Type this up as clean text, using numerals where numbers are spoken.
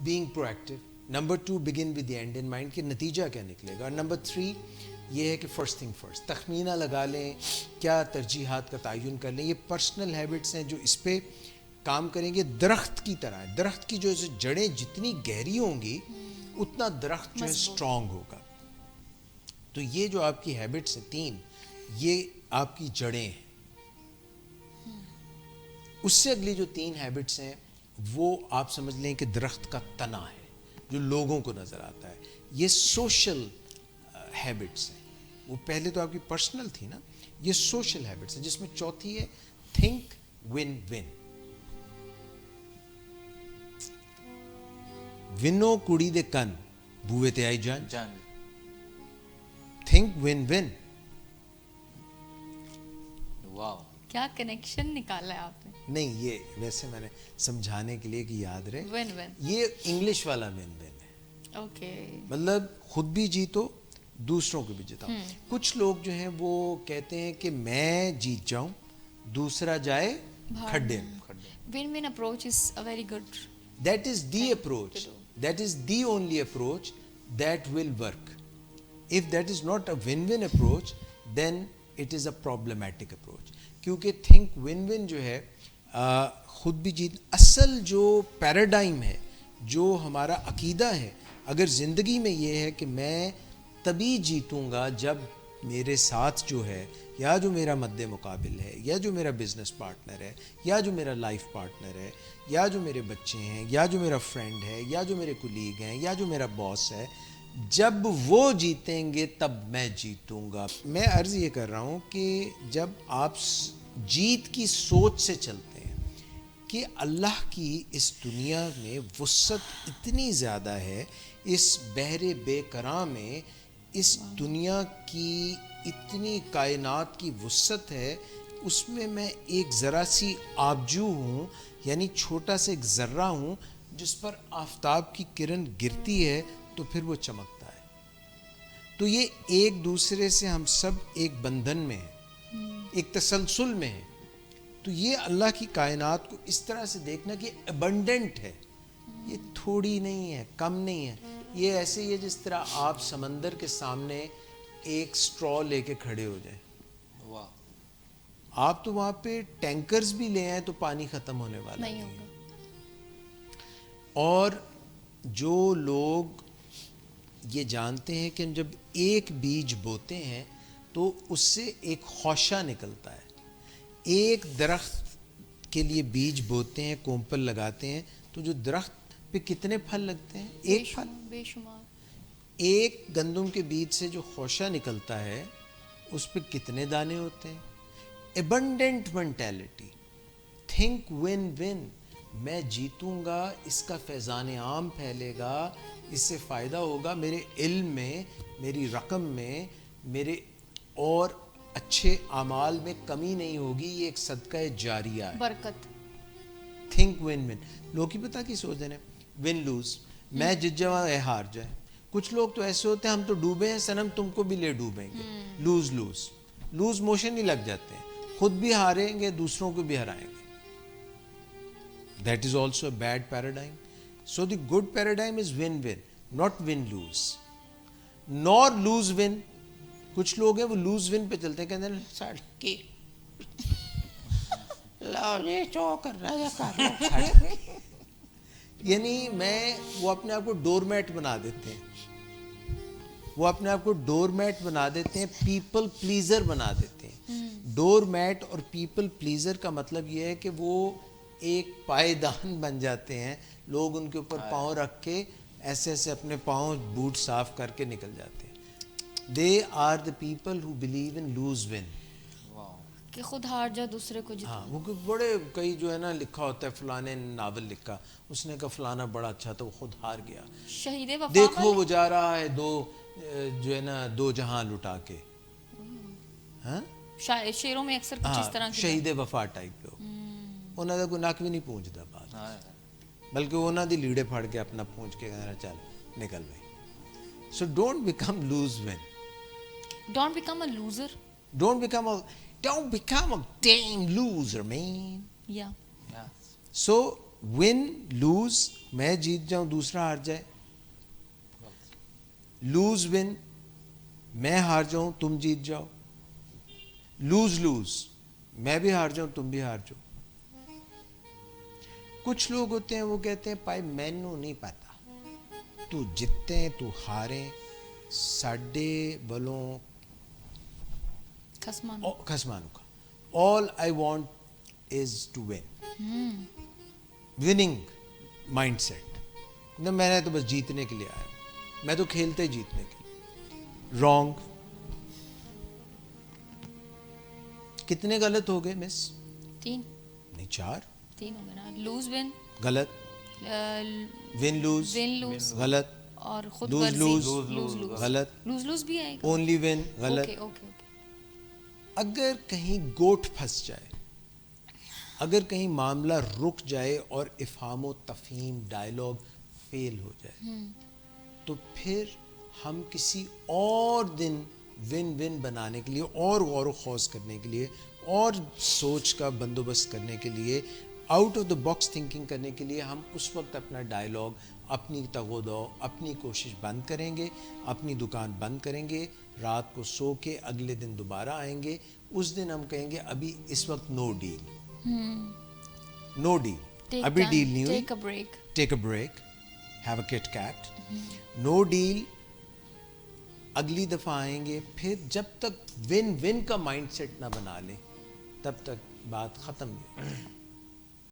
being proactive. Number 2, begin with the end in mind کہ نتیجہ کیا نکلے گا. اور Number 3 یہ ہے کہ فرسٹ تھنگ فرسٹ, تخمینہ لگا لیں, کیا ترجیحات کا تعین کر لیں. یہ پرسنل ہیبٹس ہیں جو اس پہ کام کریں گے. درخت کی طرح ہے, درخت کی جو جڑیں جتنی گہری ہوں گی اتنا درخت جو ہے اسٹرانگ ہوگا. تو یہ جو آپ کی ہیبٹس ہیں 3, یہ آپ کی جڑیں ہیں. اس سے اگلی جو 3 ہیبٹس ہیں وہ آپ سمجھ لیں کہ درخت کا تنا ہے جو لوگوں کو نظر آتا ہے. یہ سوشل ہیبٹس ہیں. وہ پہلے تو آپ کی پرسنل تھی نا, یہ سوشل ہیبٹس ہیں جس میں چوتھی ہے تھنک ون ون. ونو کڑی دے کن بوے تے آئی جان. Think win win. واو, کیا کنیکشن نکالا ہے آپ نے. نہیں, یہ ویسے میں نے سمجھانے کے لیے کہ یاد رہے, ون ون یہ انگلش والا ون ون ہے. اوکے, مطلب خود بھی جیتو, دوسروں کو بھی جتاؤ. کچھ لوگ جو ہیں وہ کہتے ہیں کہ میں جیت جاؤں, دوسرا جائے کھڈے. One one approach is a very good. That is the approach. That is the only approach that will work. If that is not a win-win approach, then it is a problematic approach. کیونکہ think win-win جو ہے خود بھی جیت, اصل جو paradigm ہے, جو ہمارا عقیدہ ہے, اگر زندگی میں یہ ہے کہ میں تبھی جیتوں گا جب میرے ساتھ جو ہے, یا جو میرا مد مقابل ہے, یا جو میرا بزنس پارٹنر ہے, یا جو میرا لائف پارٹنر ہے, یا جو میرے بچے ہیں, یا جو میرا فرینڈ ہے, یا جو میرے کولیگ ہیں, یا جو میرا باس ہے, جب وہ جیتیں گے تب میں جیتوں گا. میں عرض یہ کر رہا ہوں کہ جب آپ جیت کی سوچ سے چلتے ہیں کہ اللہ کی اس دنیا میں وسعت اتنی زیادہ ہے, اس بحر بے کراں میں اس دنیا کی اتنی کائنات کی وسعت ہے, اس میں ایک ذرا سی آبجو ہوں, یعنی چھوٹا سا ایک ذرہ ہوں جس پر آفتاب کی کرن گرتی ہے تو پھر وہ چمکتا ہے. تو یہ ایک دوسرے سے ہم سب ایک بندھن میں ہیں, ایک تسلسل میں ہیں. تو یہ اللہ کی کائنات کو اس طرح سے دیکھنا کہ ابنڈنٹ ہے, یہ تھوڑی نہیں ہے, کم نہیں ہے. یہ ایسے ہی ہے جس طرح آپ سمندر کے سامنے ایک سٹرا لے کے کھڑے ہو جائیں. واہ, آپ تو وہاں پہ ٹینکرز بھی لے آئیں تو پانی ختم ہونے والا نہیں ہوگا. اور جو لوگ یہ جانتے ہیں کہ جب ایک بیج بوتے ہیں تو اس سے ایک خوشہ نکلتا ہے. ایک درخت کے لیے بیج بوتے ہیں, کومپل لگاتے ہیں, تو جو درخت پہ کتنے پھل لگتے ہیں؟ ایک پھل, بے شمار. ایک گندم کے بیج سے جو خوشہ نکلتا ہے اس پہ کتنے دانے ہوتے ہیں؟ Abundant mentality, think win one, میں جیتوں گا, اس کا فیضان عام پھیلے گا, اس سے فائدہ ہوگا, میرے علم میں, میری رقم میں, میرے اور اچھے اعمال میں کمی نہیں ہوگی. یہ ایک صدقہ جاریہ ہے, برکت. Think win one. لوگ کی پتہ کی سوچ ہیں, ون لوز, میں جت جاؤں اے ہار جائے. کچھ لوگ تو ایسے ہوتے ہیں ہم تو ڈوبے ہیں صنم تم کو بھی لے ڈوبیں گے. لوز لوز, لوز موشن ہی لگ جاتے ہیں, خود بھی ہاریں گے, دوسروں کو بھی ہرائیں گے. That is also a bad paradigm. So the good paradigm is win win, not win lose, nor lose win. کچھ لوگ ہیں وہ لوز ون پہ چلتے ہیں, کہتے ہیں سڑکی لاؤ یہ چو کر رہا ہے کر لو. یعنی وہ اپنے آپ کو ڈور میٹ بنا دیتے ہیں, وہ اپنے آپ کو ڈور میٹ بنا دیتے ہیں, پیپل پلیزر بنا دیتے ہیں. ڈور میٹ اور پیپل پلیزر کا مطلب یہ ہے کہ وہ ایک پائیدان بن جاتے ہیں. لوگ ان کے اوپر پاؤں رکھ کے ایسے ایسے اپنے پاؤں بوٹ صاف کر کے نکل جاتے ہیں. They are the people who believe in lose win. کہ خود ہار جا دوسرے کو جتا. ہاں, وہ بڑے کئی جو ہے نا لکھا ہوتا ہے فلانے ناول لکھا, اس نے کہا فلانا بڑا اچھا تھا, وہ خود ہار گیا. شہید وفا, دیکھو وہ جا رہا ہے جو ہے نا 2 جہاں لٹا کے. ہاں, شعروں میں اکثر کچھ اس طرح کی شہید وفا ٹائپ لوگ, انہوں نے کوئی نک بھی نہیں پونجھتا بات, بلکہ انہوں دی لیڑے پھڑ کے اپنا پونچھ کے کہنا چل نکل بھائی. So don't become lose win. Don't become a loser. Don't become a damn loser, man. Yeah. So win lose میں جیت جاؤں دوسرا ہار جائے, لوز ون میں ہار جاؤں تم جیت جاؤ, لوز لوز میں بھی ہار جاؤں تم بھی ہار جاؤ. کچھ لوگ ہوتے ہیں وہ کہتے ہیں پائی مینوں نہیں پتا, تو جتیں تو ہاریں ساڈے والوں خسمانوں کا. All I want is to win, winning mindset. نہ میں نے تو بس جیتنے کے لیے آیا, میں تو کھیلتے ہی جیتنے کے لیے. رانگ. کتنے غلط ہو گئے مس؟ 3 نہیں 4. 3 ہو گئے نا. لوز ون, غلط. ون لوز ون لوز غلط. اور خود لوز ورزی لوز غلط. لوز لوز بھی آئے گا. اونلی ون غلط. Okay okay okay. اگر کہیں گوٹ پھنس جائے, اگر کہیں معاملہ رک جائے اور افہام و تفہیم ڈائلاگ فیل ہو جائے, تو پھر ہم کسی اور دن ون ون بنانے کے لیے اور غور و خوض کرنے کے لیے اور سوچ کا بندوبست کرنے کے لیے, out of the box thinking کرنے کے لیے ہم اس وقت اپنا ڈائلاگ, اپنی تغودو, اپنی کوشش بند کریں گے, اپنی دکان بند کریں گے, رات کو سو کے اگلے دن دوبارہ آئیں گے. اس دن ہم کہیں گے ابھی اس وقت نو ڈیل, نو ڈیل, ابھی ڈیل نہیں ہوئی, take a break, take a break, have a KitKat, no deal. اگلی دفعہ آئیں گے. پھر جب تک ون ون کا مائنڈ سیٹ نہ بنا لیں تب تک بات ختم نہیں.